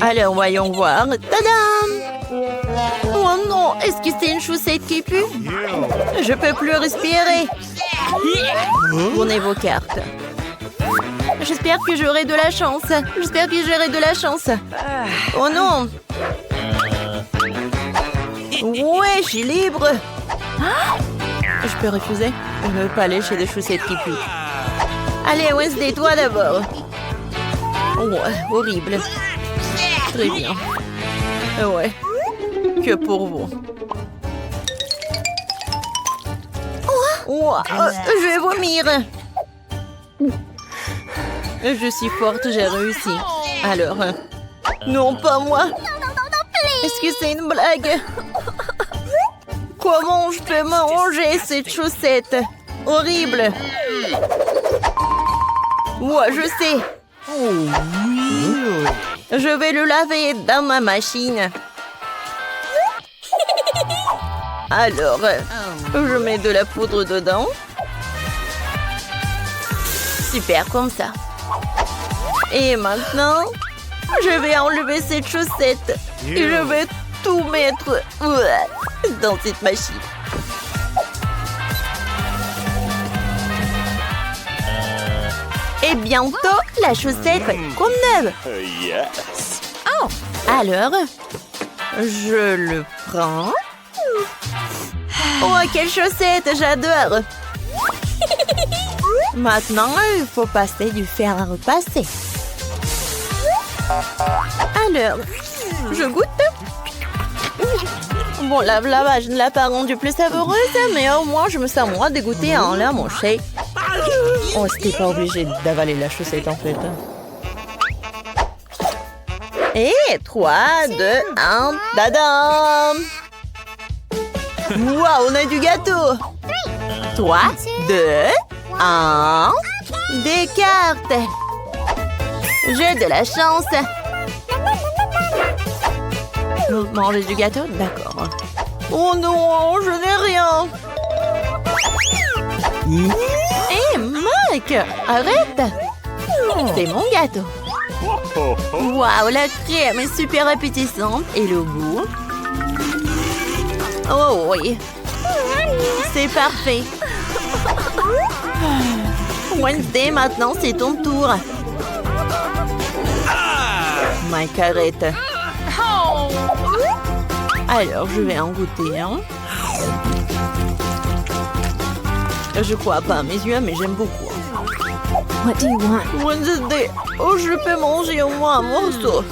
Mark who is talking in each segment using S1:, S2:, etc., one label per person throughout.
S1: Alors, voyons voir. Tadam! Oh non, est-ce que c'est une chaussette qui pue? Je peux plus respirer. Tournez vos cartes. J'espère que j'aurai de la chance. J'espère que j'aurai de la chance. Oh non! Ouais, je suis libre. Je peux refuser? Je ne veux pas aller chez des chaussettes qui puent. Allez, Wednesday, toi d'abord. Ouais, horrible. Très bien. Ouais, que pour vous. Wow, je vais vomir. Je suis forte, j'ai réussi. Alors, non, pas moi. Est-ce que c'est une blague? Comment je peux manger cette chaussette? Horrible. Ouais, je sais. Je vais le laver dans ma machine. Alors, je mets de la poudre dedans. Super, comme ça. Et maintenant, je vais enlever cette chaussette. Et je vais tout mettre dans cette machine. Et bientôt, la chaussette va être comme neuve.
S2: Yes.
S1: Oh. Alors, je le prends. Oh, quelle chaussette, j'adore. Maintenant, il faut passer du fer à repasser. Alors, je goûte. Bon, la lavage ne l'a pas rendue plus savoureuse, mais au moins, je me sens moins dégoûtée en la manger. Oh, c'était pas obligé d'avaler la chaussette, en fait. Et 3, 2, 1, tadam! Waouh, on a du gâteau! 3, 2, 1... Des cartes! J'ai de la chance! Manger du gâteau? D'accord. Oh non, je n'ai rien! Hé, Mike! Arrête! C'est mon gâteau! Waouh, la crème est super appétissante. Et le goût? Oh oui! C'est parfait! Wednesday, maintenant c'est ton tour. Mike, arrête. Alors, je vais en goûter, hein. Je crois pas à mes yeux, mais j'aime beaucoup.
S3: What do you want?
S1: Wednesday, oh, je peux manger au moins un morceau.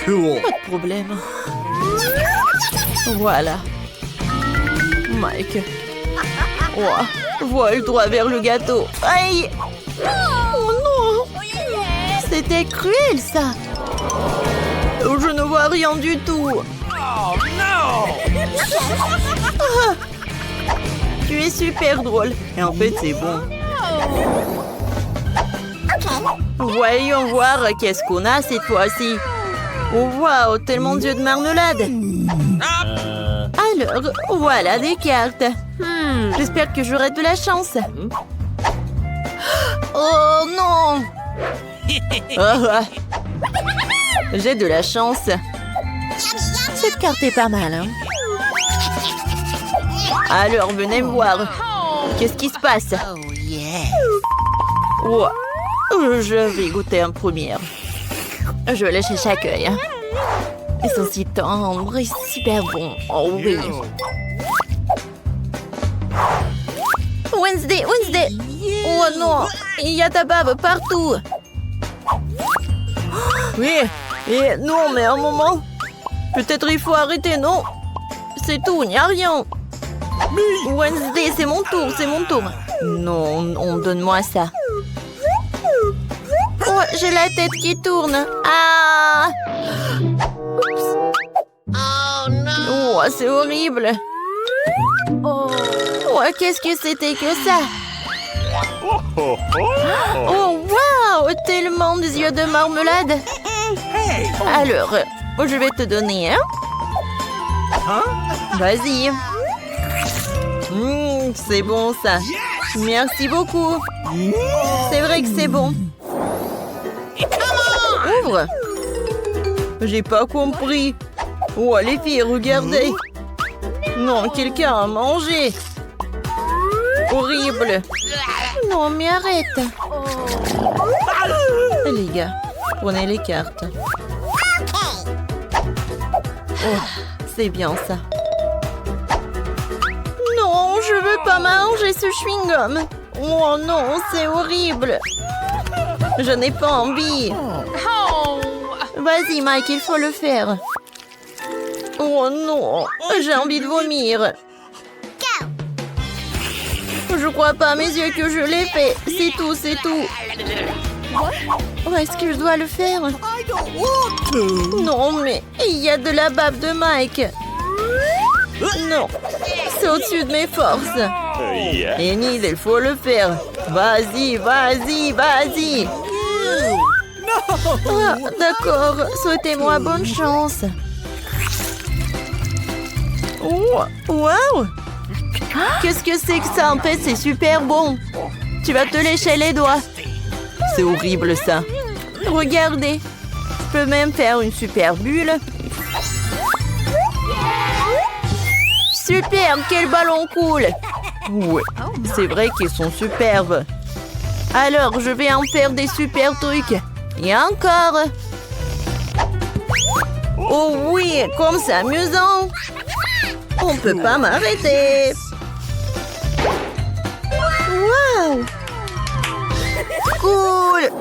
S2: Cool.
S1: Pas de problème. Voilà. Mike. Vole droit vers le gâteau. Aïe! Oh non! C'était cruel, ça! Je ne vois rien du tout.
S2: Oh no!
S1: Ah, tu es super drôle. Et en fait, c'est bon. Voyons voir qu'est-ce qu'on a cette fois-ci. Oh, waouh, tellement d'yeux de marmelade. Alors, voilà des cartes. J'espère que j'aurai de la chance. Oh non! J'ai de la chance. Cette carte est pas mal, hein? Alors, venez me voir. Qu'est-ce qui se passe? Oh, je vais goûter en première. Je lèche chaque œil. Ils sont si tendres et super bons. Oh oui. Wednesday! Oh non! Il y a ta bave partout! Oui! Et non, mais un moment! Peut-être il faut arrêter, non? C'est tout, il n'y a rien! Wednesday, c'est mon tour! Non, donne-moi ça! Oh, j'ai la tête qui tourne! Ah! Oh, c'est horrible! Oh, qu'est-ce que c'était que ça? Oh, waouh! Tellement des yeux de marmelade! Alors, je vais te donner, hein? Vas-y! C'est bon, ça! Merci beaucoup! C'est vrai que c'est bon! ouvre. J'ai pas compris. Oh, les filles, regardez. Non, quelqu'un a mangé. Horrible. Non, mais arrête. Les gars, prenez les cartes. Oh, c'est bien ça. Non, je veux pas manger ce chewing-gum. Oh non, c'est horrible. Je n'ai pas envie. Vas-y, Mike, il faut le faire. Oh non, j'ai envie de vomir. Je crois pas à mes yeux que je l'ai fait. C'est tout, c'est tout. Oh, est-ce que je dois le faire? Non, mais il y a de la bave de Mike. Non, c'est au-dessus de mes forces.
S2: Yeah.
S1: Enid, il faut le faire. Vas-y, vas-y, vas-y. Ah, d'accord, souhaitez-moi bonne chance. Oh, wow! Qu'est-ce que c'est que ça? En fait, c'est super bon. Tu vas te lécher les doigts. C'est horrible, ça. Regardez. Je peux même faire une super bulle. Super, quel ballon cool. Ouais, c'est vrai qu'ils sont superbes. Alors, je vais en faire des super trucs. Et encore. Oh oui, comme c'est amusant. On peut pas m'arrêter. Wow. Cool.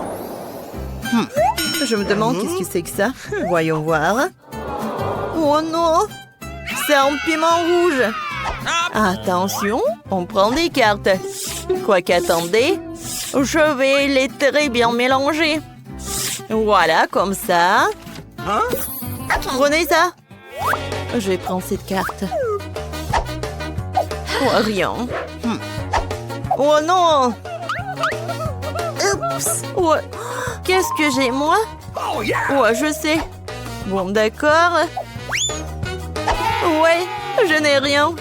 S1: Je me demande qu'est-ce que c'est que ça. Voyons voir. Oh non. C'est un piment rouge. Attention, on prend des cartes. Quoique, attendez. Je vais les très bien mélanger. Voilà, comme ça. Prenez ça. Je vais prendre cette carte. Oh, rien. Oh non. Oups. Oh, qu'est-ce que j'ai, moi? Oh, je sais. Bon, d'accord. Ouais, je n'ai rien.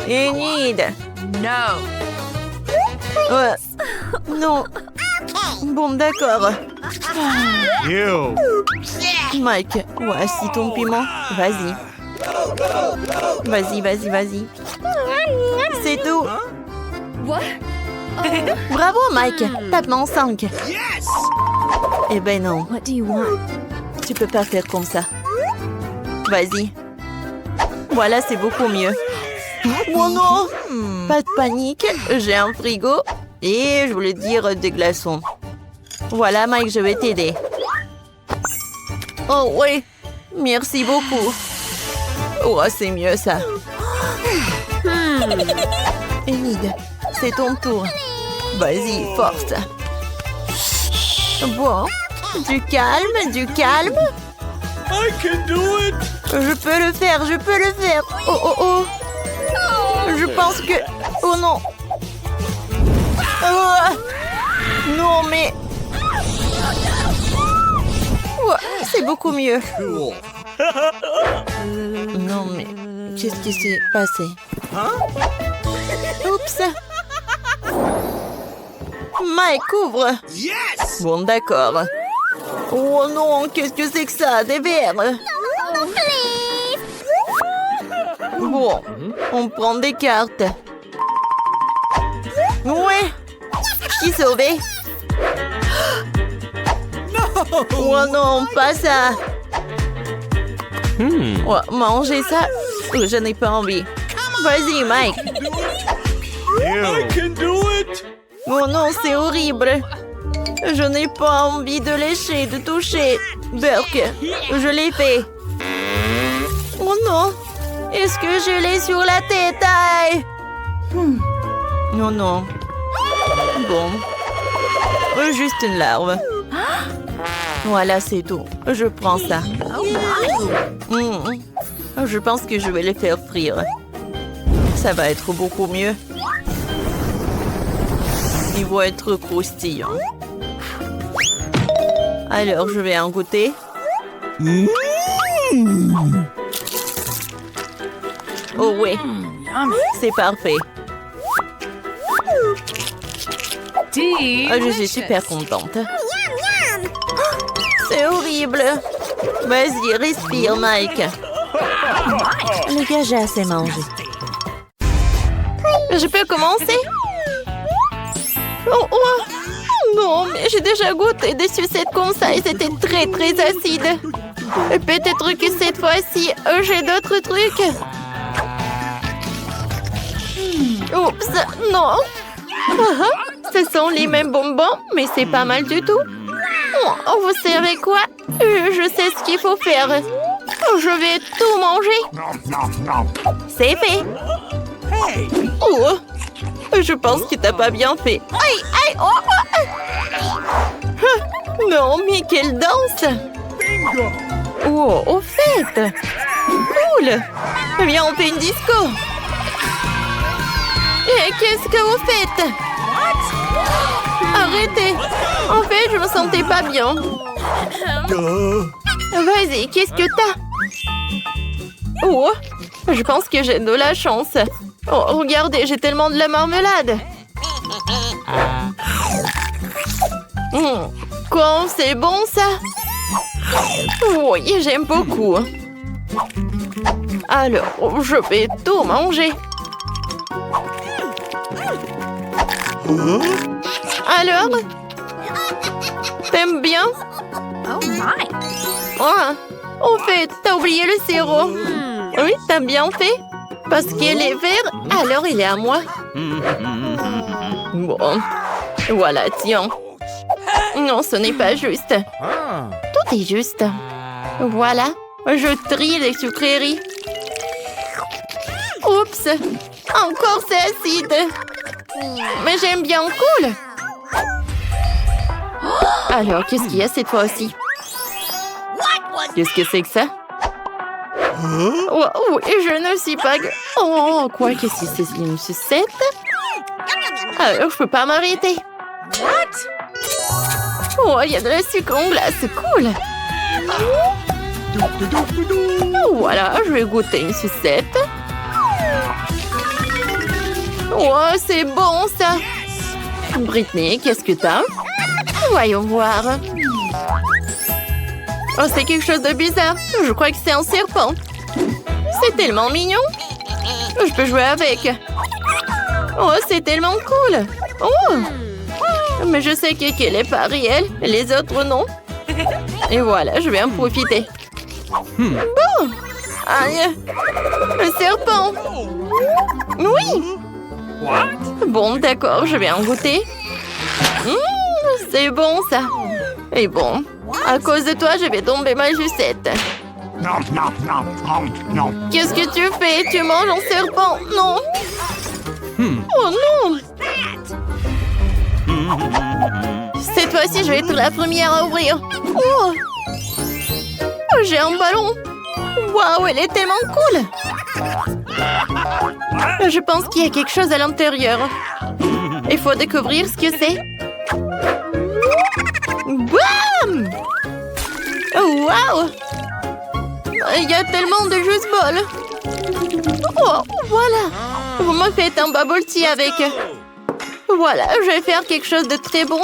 S1: Enid.
S3: No.
S1: Non. Bon, d'accord.
S2: Ew.
S1: Mike, voici ton piment. Vas-y. Vas-y, vas-y, vas-y. C'est tout.
S3: What?
S1: Bravo, Mike. Tape-moi 5.
S2: Yes.
S1: Eh ben non.
S3: What do you want?
S1: Tu peux pas faire comme ça. Vas-y. Voilà, c'est beaucoup mieux. Oh non! Pas de panique. J'ai un frigo. Et je voulais dire des glaçons. Voilà, Mike, je vais t'aider. Oh oui. Merci beaucoup. Oh, c'est mieux ça. Enid, c'est ton tour. Vas-y, force. Bon. Du calme, du calme.
S2: I can do it.
S1: Je peux le faire, je peux le faire. Oh, oh, oh. Je pense que... Oh non. Oh. Non, mais... Oh, c'est beaucoup mieux.
S2: Cool.
S1: Non, mais... Qu'est-ce qui s'est passé? Oups. Mike, ouvre.
S2: Yes.
S1: Bon, d'accord. Oh non, qu'est-ce que c'est que ça? Des verres. Bon, on prend des cartes. Ouais. Qui sauvé? Oh non, pas ça. Oh, manger ça, je n'ai pas envie. Vas-y, Mike.
S2: I can do it.
S1: Oh non, c'est horrible. Je n'ai pas envie de lécher, de toucher. Burke, je l'ai fait. Oh non. Est-ce que je l'ai sur la tête? Aïe. Non, non. Bon. Juste une larve. Voilà, c'est tout. Je prends ça. Je pense que je vais les faire frire. Ça va être beaucoup mieux. Ils vont être croustillants. Alors, je vais en goûter. Oh oui, c'est parfait. Je suis super contente. c'est horrible. Vas-y, respire, Mike. Les gars, j'ai assez mangé. Je peux commencer? Oh, oh. Non, mais j'ai déjà goûté des sucettes comme ça et c'était très, très acide. Peut-être que cette fois-ci, j'ai d'autres trucs. Oups, non. Ce sont les mêmes bonbons, mais c'est pas mal du tout. Oh, vous savez quoi? Je sais ce qu'il faut faire. Je vais tout manger. C'est fait. Oh, je pense que t'as pas bien fait. Aïe, aïe, oh. Non, mais quelle danse. Oh, au fait. Cool. Viens, on fait une disco. Et qu'est-ce que vous faites? Arrêtez. En fait, je me sentais pas bien. Vas-y, qu'est-ce que t'as? Oh, je pense que j'ai de la chance. Oh, regardez, j'ai tellement de la marmelade. Quoi, c'est bon ça? Oui, j'aime beaucoup. Alors, je vais tout manger. Alors? T'aimes bien?
S3: Oh my.
S1: Oh, en fait, t'as oublié le sirop. Oui, t'as bien fait. Parce qu'il est vert, alors il est à moi. Bon, voilà, tiens. Non, ce n'est pas juste. Tout est juste. Voilà, je trie les sucreries. Oups, encore c'est acide. Mais j'aime bien, cool. Alors, qu'est-ce qu'il y a cette fois-ci? Qu'est-ce que c'est que ça? Oh, oui, je ne suis pas... Oh, quoi, qu'est-ce que c'est une sucette? Alors, je peux pas m'arrêter. Oh, il y a de la sucre en glace, cool. Voilà, je vais goûter une sucette. Oh, c'est bon, ça. Britney, qu'est-ce que t'as? Voyons voir. Oh, c'est quelque chose de bizarre. Je crois que c'est un serpent. C'est tellement mignon. Je peux jouer avec. Oh, c'est tellement cool. Oh, mais je sais qu'elle est pas réelle. Les autres, non. Et voilà, je vais en profiter. Bon. Aïe. Le serpent. Oui. Bon, d'accord, je vais en goûter. C'est bon, ça. Et bon, à cause de toi, je vais tomber ma sucette. Qu'est-ce que tu fais? Tu manges un serpent? Non. Oh non. Cette fois-ci, je vais être la première à ouvrir. Oh, j'ai un ballon. Waouh, elle est tellement cool. Je pense qu'il y a quelque chose à l'intérieur. Il faut découvrir ce que c'est. Bam! Waouh! Il y a tellement de jus bol. Oh, voilà. Vous me faites un bubble tea avec. Voilà, je vais faire quelque chose de très bon.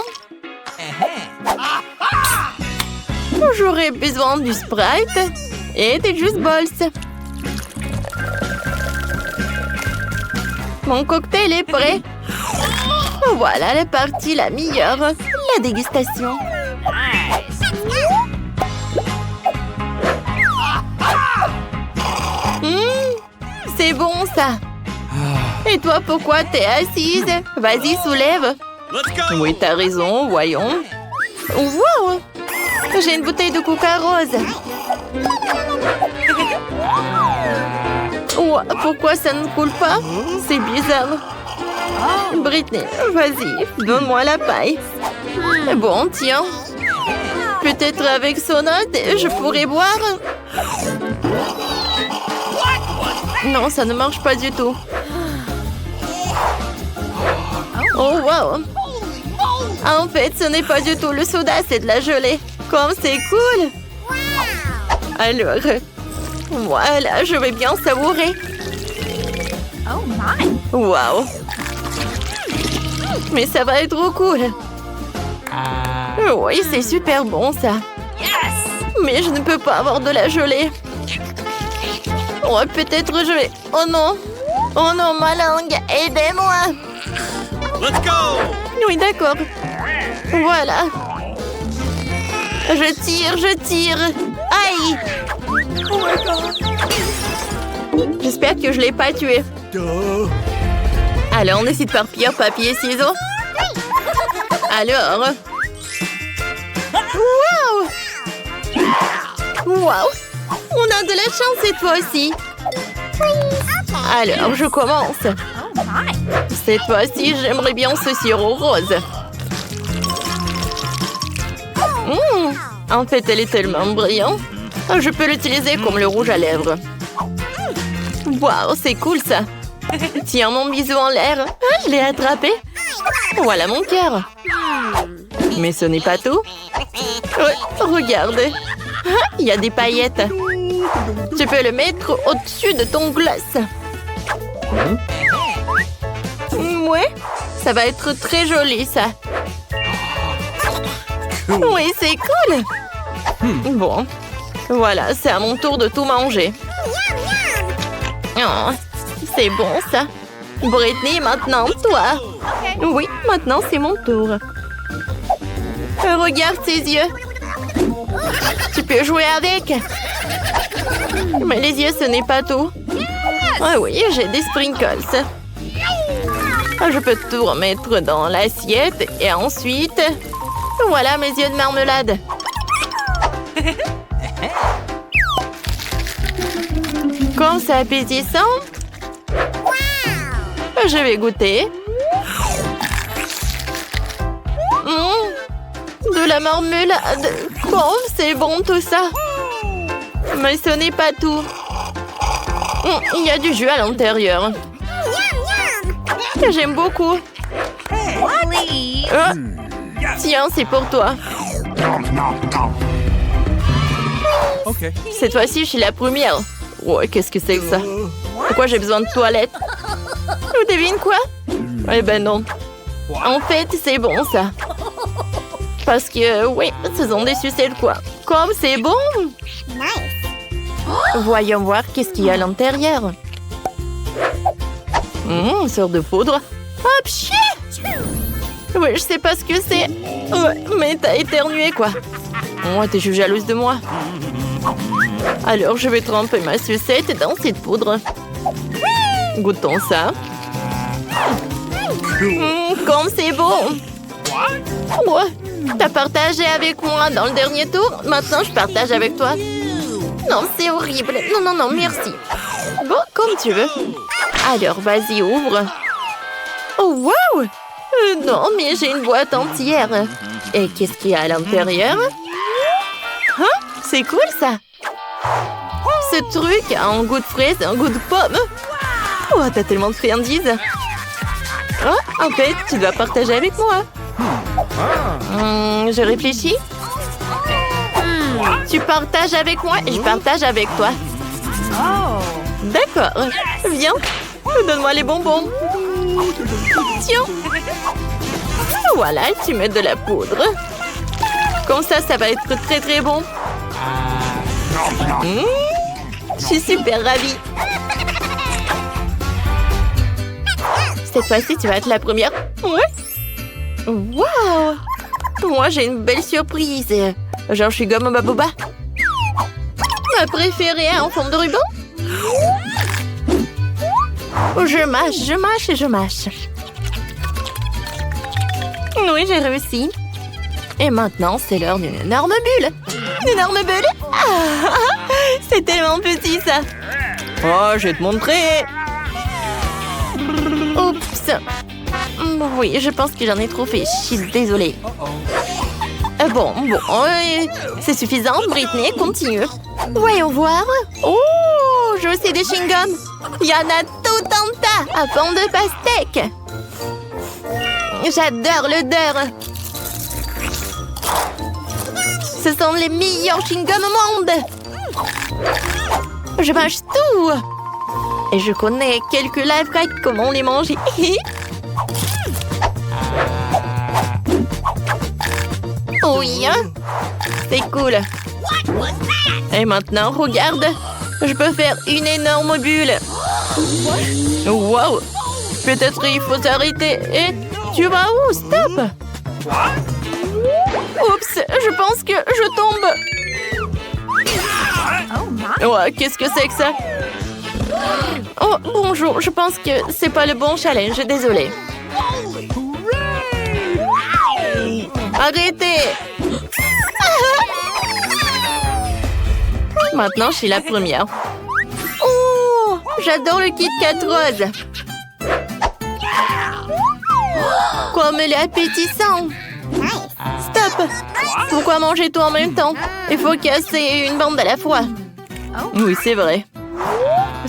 S1: J'aurai besoin du Sprite et des Juice Balls. Mon cocktail est prêt. Voilà la partie la meilleure, la dégustation. C'est bon ça. Et toi, pourquoi t'es assise? Vas-y, soulève. Oui, t'as raison, voyons. Wow! J'ai une bouteille de coca rose. Oh, pourquoi ça ne coule pas? C'est bizarre. Britney, vas-y, donne-moi la paille. Bon, tiens. Peut-être avec soda, je pourrais boire. Non, ça ne marche pas du tout. Oh, wow. En fait, ce n'est pas du tout le soda, c'est de la gelée. Comme c'est cool. Alors, voilà, je vais bien savourer.
S3: Oh my.
S1: Wow. Mais ça va être trop cool. Oui, c'est super bon ça. Mais je ne peux pas avoir de la gelée. Oh, peut-être gelée. Oh non. Oh non, ma langue. Aidez-moi.
S2: Let's go!
S1: Oui, d'accord. Voilà. Je tire. Aïe. J'espère que je l'ai pas tué. Alors, on décide de faire pierre, papier, ciseaux. Alors. Waouh! On a de la chance cette fois aussi. Alors, je commence.
S3: Oh my.
S1: Cette fois-ci, j'aimerais bien ce sirop rose. En fait, elle est tellement brillante. Je peux l'utiliser comme le rouge à lèvres. Waouh, c'est cool ça. Tiens mon bisou en l'air. Ah, je l'ai attrapé. Voilà mon cœur. Mais ce n'est pas tout. Ouais, regarde. Ah, il y a des paillettes. Tu peux le mettre au-dessus de ton gloss. Ouais, ça va être très joli ça. Oui, c'est cool. Bon, voilà, c'est à mon tour de tout manger. Oh, c'est bon ça. Britney, maintenant toi. Oui, maintenant c'est mon tour. Regarde ses yeux. Tu peux jouer avec. Mais les yeux, ce n'est pas tout. Ah oui, j'ai des sprinkles. Je peux tout remettre dans l'assiette et ensuite... Voilà mes yeux de marmelade. Comme c'est appétissant. Je vais goûter. De la marmelade. Bon, c'est bon tout ça. Mais ce n'est pas tout. Il y a du jus à l'intérieur. J'aime beaucoup. Tiens, c'est pour toi.
S2: Okay.
S1: Cette fois-ci, je suis la première. Ouais, qu'est-ce que c'est que ça? Pourquoi j'ai besoin de toilette? Vous devinez quoi? Eh ben non. En fait, c'est bon ça. Parce que, oui, ce sont des sucettes quoi. Comme c'est bon. Voyons voir qu'est-ce qu'il y a à l'intérieur. Une sorte de poudre. Hop, chier! Oui, je sais pas ce que c'est. Ouais, mais t'as éternué, quoi. Oh, t'es juste jalouse de moi. Alors, je vais tremper ma sucette dans cette poudre. Goûtons ça. Comme c'est bon. Ouais, t'as partagé avec moi dans le dernier tour. Maintenant, je partage avec toi. Non, c'est horrible. Non, non, non, merci. Bon, comme tu veux. Alors, vas-y, ouvre. Oh, wow! Non, mais j'ai une boîte entière. Et qu'est-ce qu'il y a à l'intérieur? Hein? C'est cool, ça. Ce truc a un goût de fraise et un goût de pomme. Oh, t'as tellement de friandises. Oh, en fait, tu dois partager avec moi. Je réfléchis. Tu partages avec moi et je partage avec toi. D'accord. Viens. Donne-moi les bonbons. Tiens. Voilà, tu mets de la poudre. Comme ça, ça va être très très bon. Je suis super ravie. Cette fois-ci, tu vas être la première. Ouais. Waouh. Moi, j'ai une belle surprise. Genre, je suis gomme baboba. Ma préférée en forme de ruban. Je mâche et je mâche. Oui, j'ai réussi. Et maintenant, c'est l'heure d'une énorme bulle. Une énorme bulle? Ah, c'est tellement petit, ça. Oh, je vais te montrer. Oups. Oui, je pense que j'en ai trop fait. Je suis désolée. Bon, c'est suffisant. Britney, continue. Voyons voir. Oh, je sais des chewing-gums. Il y en a tout un tas à forme de pastèque. J'adore l'odeur. Ce sont les meilleurs chewing-gums au monde. Je mange tout. Et je connais quelques lifehacks comment les manger. Oui, hein? C'est cool. Et maintenant, regarde. Je peux faire une énorme bulle. Wow! Peut-être il faut s'arrêter. Et tu vas où? Stop! Oups, je pense que je tombe.
S3: Oh my.
S1: Ouais, qu'est-ce que c'est que ça? Oh, bonjour. Je pense que c'est pas le bon challenge. Désolée. Arrêtez! Maintenant, je suis la première. Oh! J'adore le Kit Kat rose. Comme il est appétissant. Stop! Pourquoi manger tout en même temps? Il faut casser une bande à la fois. Oui, c'est vrai.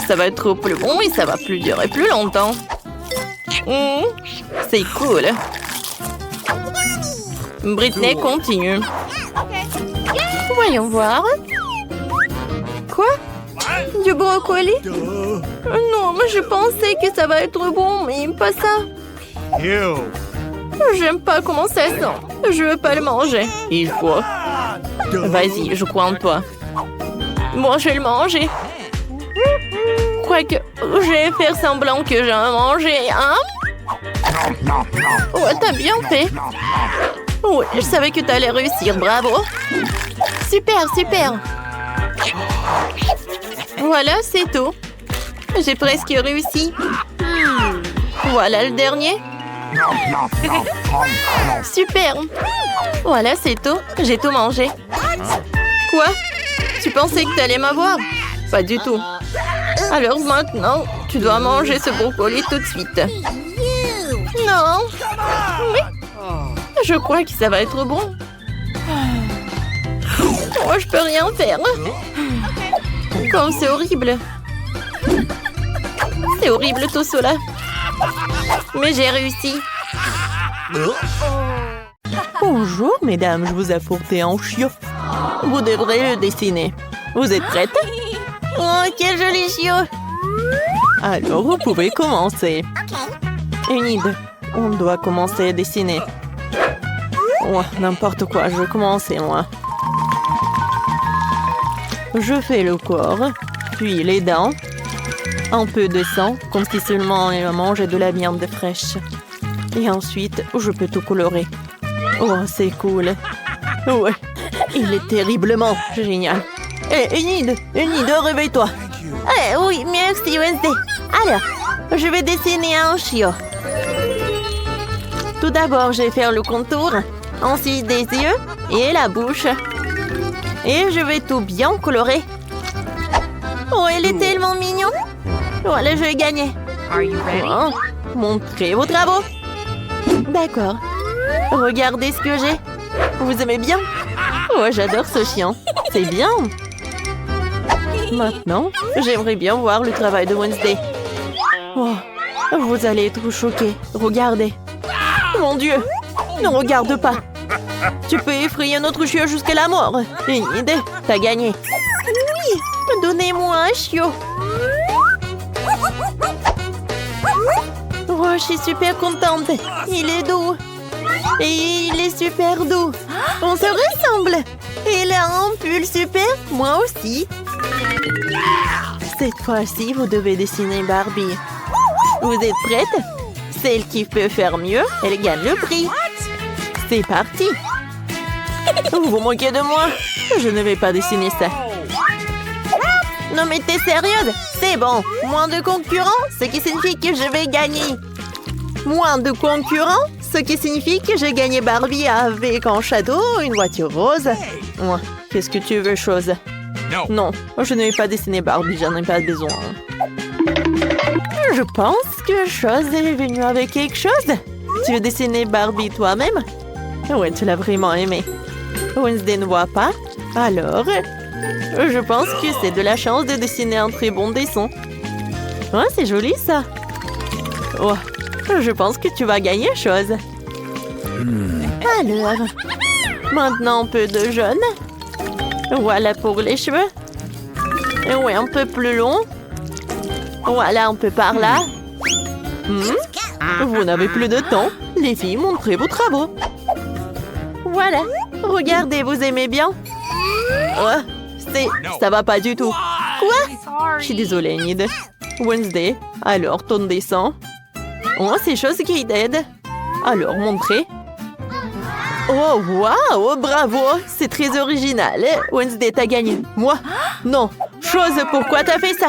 S1: Ça va être plus bon et ça va plus durer plus longtemps. C'est cool. Britney continue. Voyons voir. Quoi? Du brocoli? Non, mais je pensais que ça va être bon, mais pas ça. J'aime pas comment ça sent. Je veux pas le manger. Il faut. Vas-y, je crois en toi. Bon, je vais le manger. Je crois que je vais faire semblant que j'en ai mangé, hein? Ouais, t'as bien fait. Oui, je savais que t'allais réussir. Bravo. Super, super. Voilà, c'est tout. J'ai presque réussi. Voilà le dernier. Super. Voilà, c'est tout. J'ai tout mangé. Quoi? Tu pensais que t'allais m'avoir? Pas du tout. Alors maintenant, tu dois manger ce brocoli tout de suite. Non. Oui. Je crois que ça va être bon. Oh, je peux rien faire. Comme c'est horrible. C'est horrible tout cela. Mais j'ai réussi. Bonjour, mesdames. Je vous ai apporté un chiot. Vous devrez le dessiner. Vous êtes prêtes? Oh, quel joli chiot! Alors, vous pouvez commencer. Enid, on doit commencer à dessiner. Ouais, n'importe quoi, je vais commencer, moi. Je fais le corps, puis les dents, un peu de sang, comme si seulement il mangeait de la viande fraîche. Et ensuite, je peux tout colorer. Oh, c'est cool. Ouais, il est terriblement génial. Hé, Enid, réveille-toi. Eh oui, merci, Wednesday. Alors, je vais dessiner un chiot. Tout d'abord, je vais faire le contour, ensuite des yeux et la bouche. Et je vais tout bien colorer. Oh, il est tellement mignon. Voilà, je vais gagner.
S3: Are you ready?
S1: Oh, montrez vos travaux. D'accord. Regardez ce que j'ai. Vous aimez bien? Oh, j'adore ce chien. C'est bien. Maintenant, j'aimerais bien voir le travail de Wednesday. Oh, vous allez être choqués. Regardez. Mon Dieu. Ne regarde pas. Tu peux effrayer notre chiot jusqu'à la mort. Une idée. T'as gagné. Oui. Donnez-moi un chiot. Oh, je suis super contente. Il est doux. Et il est super doux. On se ressemble. Il a un pull super. Moi aussi. Cette fois-ci, vous devez dessiner Barbie. Vous êtes prête? Celle qui peut faire mieux, elle gagne le prix. C'est parti. Vous vous moquez de moi? Je ne vais pas dessiner ça. Non mais t'es sérieuse? C'est bon. Moins de concurrents, ce qui signifie que je vais gagner. Moins de concurrents, ce qui signifie que j'ai gagné Barbie avec un château, une voiture rose. Ouais. Qu'est-ce que tu veux, chose? Non, je ne vais pas dessiner Barbie, j'en ai pas besoin. Je pense que Chose est venue avec quelque chose. Tu veux dessiner Barbie toi-même? Ouais, tu l'as vraiment aimé. Wednesday ne voit pas. Alors, je pense que c'est de la chance de dessiner un très bon dessin. Ouais, c'est joli ça. Oh, je pense que tu vas gagner, Chose. Alors, maintenant un peu de jaune. Voilà pour les cheveux. Ouais, un peu plus long. Voilà, un peu par là. Vous n'avez plus de temps. Les filles, montrez vos travaux. Voilà. Regardez, vous aimez bien? Ça va pas du tout. Quoi? Je suis désolée, Enid. Wednesday, alors ton dessin. Oh, c'est chose qui t'aide. Alors, montrez. Oh, waouh, bravo. C'est très original. Wednesday, t'as gagné. Moi? Non. Chose, pourquoi t'as fait ça?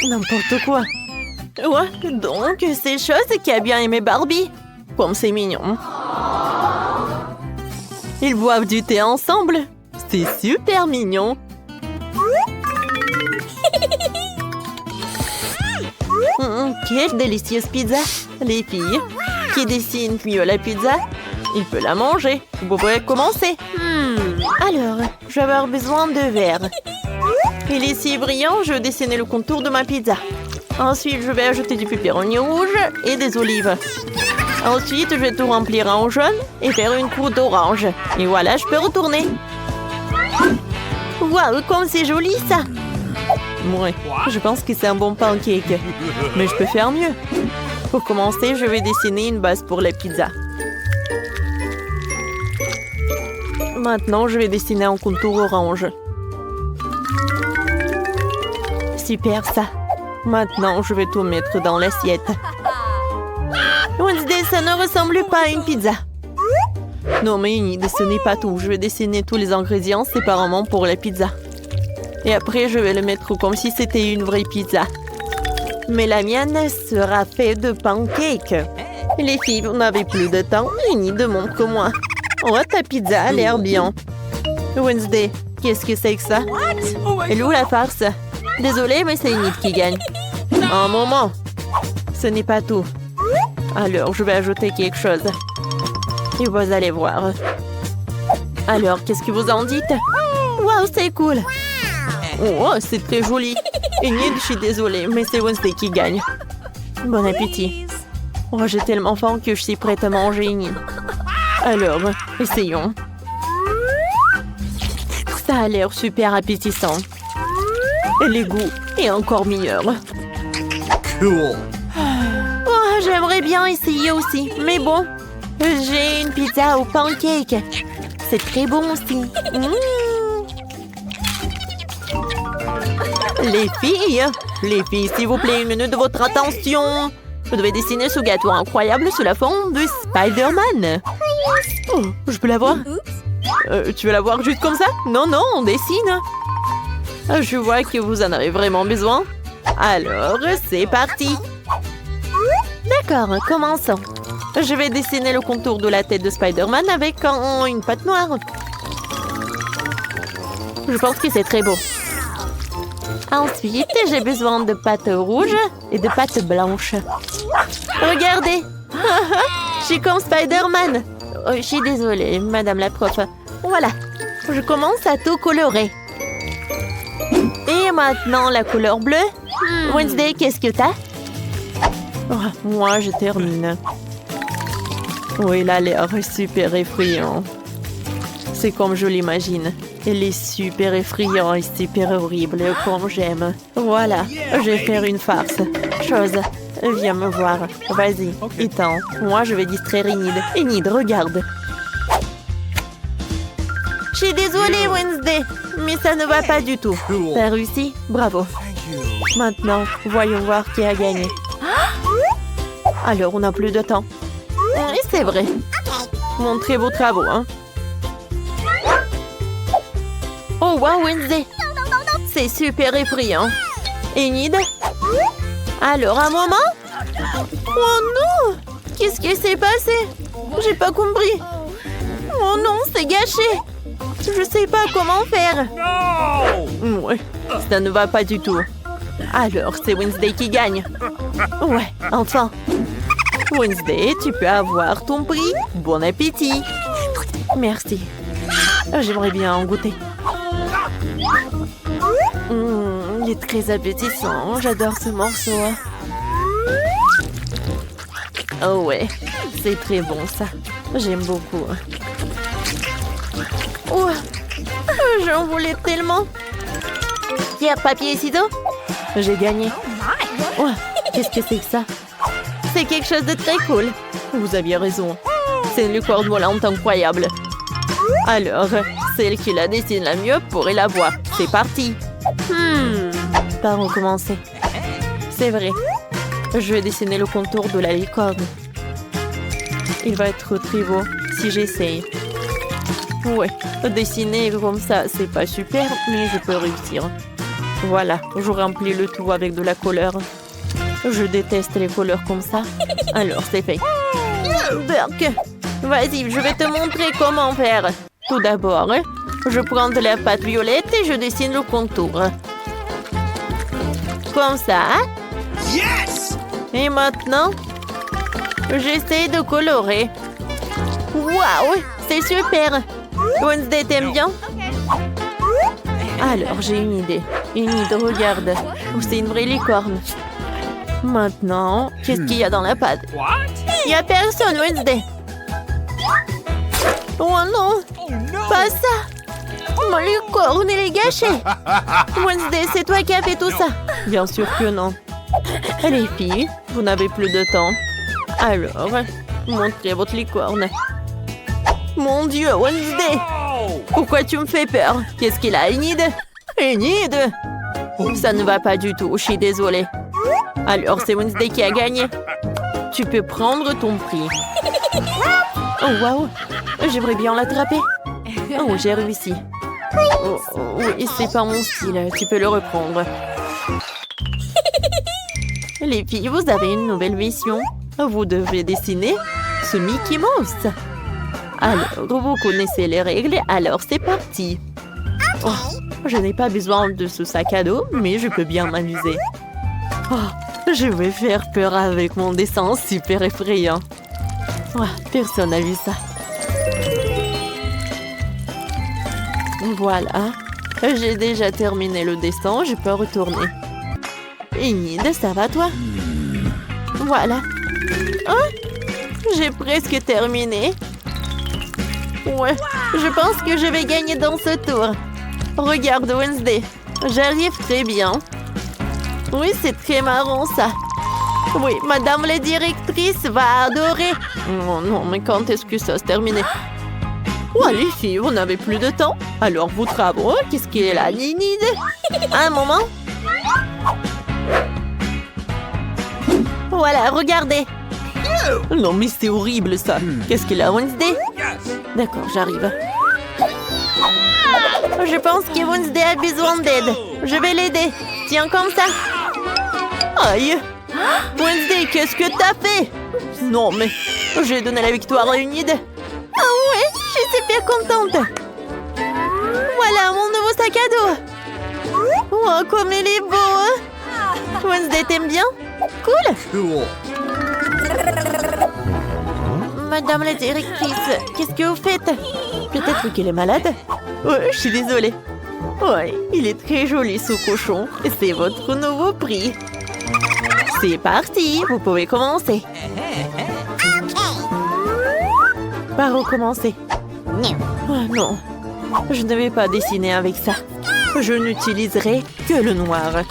S1: N'importe quoi. Ouais, donc, c'est Chose qui a bien aimé Barbie. Comme c'est mignon. Ils boivent du thé ensemble. C'est super mignon. Quelle délicieuse pizza. Les filles, qui dessinent mieux la pizza, il peut la manger. Vous pouvez commencer. Alors, je vais avoir besoin de verre. Il est si brillant, je vais dessiner le contour de ma pizza. Ensuite, je vais ajouter du pepperoni rouge et des olives. Ensuite, je vais tout remplir en jaune et faire une croûte orange. Et voilà, je peux retourner. Waouh, comme c'est joli ça! Ouais, je pense que c'est un bon pancake. Mais je peux faire mieux. Pour commencer, je vais dessiner une base pour la pizza. Maintenant, je vais dessiner un contour orange. Super ça. Maintenant, je vais tout mettre dans l'assiette. Wednesday, ça ne ressemble pas à une pizza. Non, mais Enid, ce n'est pas tout. Je vais dessiner tous les ingrédients séparément pour la pizza. Et après, je vais le mettre comme si c'était une vraie pizza. Mais la mienne sera faite de pancakes. Les filles, vous n'avez plus de temps. Enid, montre-moi. Oh, ta pizza a l'air bien. Wednesday, qu'est-ce que c'est que ça? Elle est où la farce? Désolée, mais c'est Enid qui gagne. Un moment. Ce n'est pas tout. Alors, je vais ajouter quelque chose. Et vous allez voir. Alors, qu'est-ce que vous en dites? Waouh, c'est cool. Oh, c'est très joli. Enid, je suis désolée, mais c'est Wednesday qui gagne. Bon appétit. Oh, j'ai tellement faim que je suis prête à manger, Enid. Alors, essayons. Ça a l'air super appétissant. Et les goûts est encore meilleur.
S2: Cool.
S1: Oh, j'aimerais bien essayer aussi. Mais bon, j'ai une pizza au pancake. C'est très bon aussi. Les filles, s'il vous plaît, une minute de votre attention. Vous devez dessiner ce gâteau incroyable sous la forme de Spider-Man. Oh, je peux la voir? Tu veux la voir juste comme ça? Non, non, on dessine. Je vois que vous en avez vraiment besoin. Alors, c'est parti. D'accord, commençons. Je vais dessiner le contour de la tête de Spider-Man avec une pâte noire. Je pense que c'est très beau. Ensuite, j'ai besoin de pâte rouge et de pâte blanche. Regardez. Je suis comme Spider-Man. Oh, je suis désolée, madame la prof. Voilà, je commence à tout colorer. Et maintenant, la couleur bleue. Wednesday, qu'est-ce que t'as? Oh, moi, je termine. Oui, il a l'air super effrayant. C'est comme je l'imagine. Elle est super effrayante et super horrible, comme j'aime. Voilà, je vais faire une farce. Chose, viens me voir. Vas-y, éteins. Moi, je vais distraire Enid. Enid, regarde. Je suis désolée, Wednesday, mais ça ne va pas du tout. T'as réussi? Bravo. Maintenant, voyons voir qui a gagné. Alors, on n'a plus de temps. Oui, c'est vrai. Montrez vos travaux, hein. Oh, wow, Wednesday. C'est super effrayant. Enid? Alors, un moment? Oh non! Qu'est-ce qui s'est passé? J'ai pas compris. Oh non, c'est gâché. Je sais pas comment faire. Ouais, ça ne va pas du tout. Alors, c'est Wednesday qui gagne. Ouais, enfin. Wednesday, tu peux avoir ton prix. Bon appétit. Merci. J'aimerais bien en goûter. Il est très appétissant. J'adore ce morceau. Oh ouais, c'est très bon ça. J'aime beaucoup. Oh, j'en voulais tellement. Pierre, papier et ciseaux. J'ai gagné. Oh, qu'est-ce que c'est que ça? C'est quelque chose de très cool. Vous aviez raison. C'est une licorne volante incroyable. Alors, celle qui la dessine la mieux pourrait la voir. C'est parti. Par où commencer? C'est vrai. Je vais dessiner le contour de la licorne. Il va être très beau si j'essaye. Ouais, dessiner comme ça, c'est pas super, mais je peux réussir. Voilà, je remplis le tout avec de la couleur. Je déteste les couleurs comme ça. Alors, c'est fait. Burk, vas-y, je vais te montrer comment faire. Tout d'abord, je prends de la pâte violette et je dessine le contour. Comme ça.
S2: Yes!
S1: Et maintenant, j'essaie de colorer. Waouh, c'est super. Wednesday, t'aimes bien? Alors, j'ai une idée. Une idée, regarde. C'est une vraie licorne. Maintenant, qu'est-ce qu'il y a dans la pâte? Il n'y a personne, Wednesday. Oh non, pas ça. Ma licorne, elle est gâchée. Wednesday, c'est toi qui as fait tout ça? Bien sûr que non. Les filles, vous n'avez plus de temps. Alors, montrez votre licorne. Mon Dieu, Wednesday! Pourquoi tu me fais peur? Qu'est-ce qu'il a, Enid? Enid! Ça ne va pas du tout, je suis désolée. Alors, c'est Wednesday qui a gagné. Tu peux prendre ton prix. Oh, waouh! J'aimerais bien l'attraper. Oh, j'ai réussi. Oh, oui, c'est pas mon style. Tu peux le reprendre. Les filles, vous avez une nouvelle mission. Vous devez dessiner ce Mickey Mouse. Alors, vous connaissez les règles, alors c'est parti. Oh, je n'ai pas besoin de ce sac à dos, mais je peux bien m'amuser. Oh, je vais faire peur avec mon dessin super effrayant. Oh, personne n'a vu ça. Voilà, j'ai déjà terminé le dessin, je peux retourner. Enid, ça va toi? Voilà. Hein? J'ai presque terminé. Ouais, je pense que je vais gagner dans ce tour. Regarde, Wednesday. J'arrive très bien. Oui, c'est très marrant, ça. Oui, madame la directrice va adorer. Oh non, mais quand est-ce que ça se termine? Ouais, les filles, vous n'avez plus de temps. Alors, vous travaux, qu'est-ce qu'il est là, Enid? Un moment. Voilà, regardez. Non, mais c'est horrible, ça. Qu'est-ce qu'il a, Wednesday? D'accord, j'arrive. Je pense que Wednesday a besoin d'aide. Je vais l'aider. Tiens, comme ça. Aïe. Wednesday, qu'est-ce que t'as fait? Non, mais j'ai donné la victoire à Enid. Ah ouais, je suis super contente. Voilà, mon nouveau sac à dos. Oh, comme il est beau. Hein? Wednesday, t'aimes bien? Cool.
S2: Cool.
S1: Madame la directrice, qu'est-ce que vous faites? Peut-être qu'il est malade? Ouais, je suis désolée. Ouais, il est très joli ce cochon. C'est votre nouveau prix. C'est parti, vous pouvez commencer. Par où commencer? Oh non, je ne vais pas dessiner avec ça. Je n'utiliserai que le noir.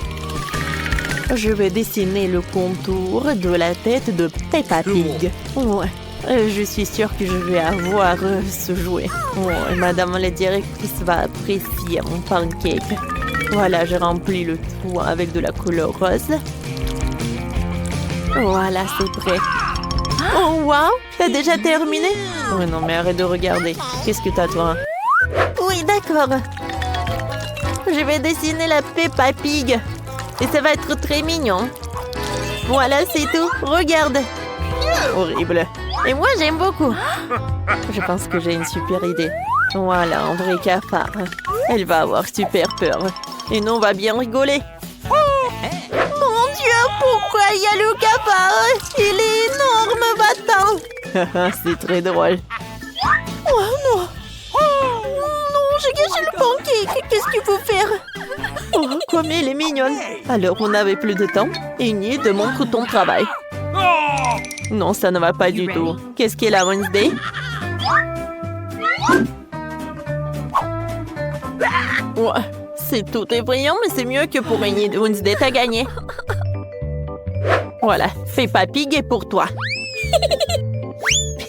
S1: Je vais dessiner le contour de la tête de Peppa Pig. Ouais. Je suis sûre que je vais avoir ce jouet. Oh, madame la directrice va apprécier mon pancake. Voilà, j'ai rempli le tout avec de la couleur rose. Voilà, c'est prêt. Oh, wow! T'as déjà terminé? Oh non, mais arrête de regarder. Qu'est-ce que t'as, toi? Oui, d'accord. Je vais dessiner la Peppa Pig. Et ça va être très mignon. Voilà, c'est tout. Regarde. Horrible. Et moi, j'aime beaucoup. Je pense que j'ai une super idée. Voilà, un vrai cafard. Elle va avoir super peur. Et nous, on va bien rigoler. Mon Dieu, pourquoi il y a le cafard? Il est énorme, battant. C'est très drôle. Oh non. Non, j'ai gâché le pancake. Qu'est-ce qu'il faut faire? Oh, comme elle est mignonne. Alors, on n'avait plus de temps. Enid, montre ton travail. Non, ça ne va pas du tout. Qu'est-ce qu'elle a, Wednesday? Ouais, c'est tout effrayant, mais c'est mieux que pour Enid. Wednesday, t'as gagné. Voilà, Peppa Pig est pour toi.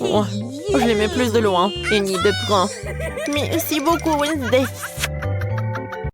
S1: Oh, je les mets plus de loin. Enid, prends. Merci beaucoup, Wednesday.